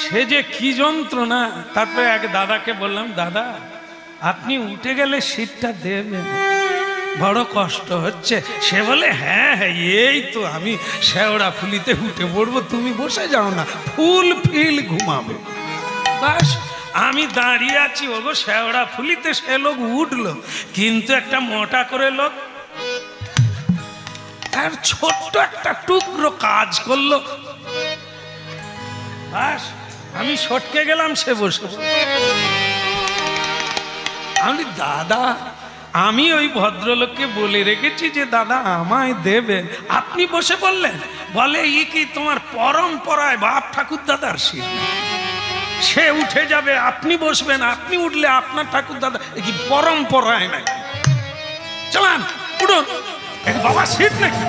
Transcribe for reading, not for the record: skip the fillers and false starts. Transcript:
সে যে কি যন্ত্রণা। তারপরে এক দাদাকে বললাম, দাদা আপনি উঠে গেলে সিটটা দেবেন, বড় কষ্ট হচ্ছে। সে বলে, হ্যাঁ হ্যাঁ এই তো আমি শেওড়া ফুলিতে উঠে পড়বো, তুমি বসে যাও না, ফুল ফিল ঘুমাবে। বাস আমি দাঁড়িয়ে আছি, ওগো শেওড়া ফুলিতে সে লোক উঠলো, কিন্তু একটা মোটা করে লোক তার ছোট্ট একটা টুকরো কাজ করলো। বাস আমি সটকে গেলাম, সে বসে। আমি দাদা আমি ওই ভদ্রলোককে বলে রেখেছি যে দাদা আমায় দেবেন, আপনি বসে বললেন। বলে, ই কি তোমার পরম্পরায় বাপ ঠাকুর দাদার সিট, সে উঠে যাবে আপনি বসবেন, আপনি উঠলে আপনার ঠাকুর দাদা, কি পরম্পরায় নাকি? চলান উঠুন, বাবা সিট নাকি?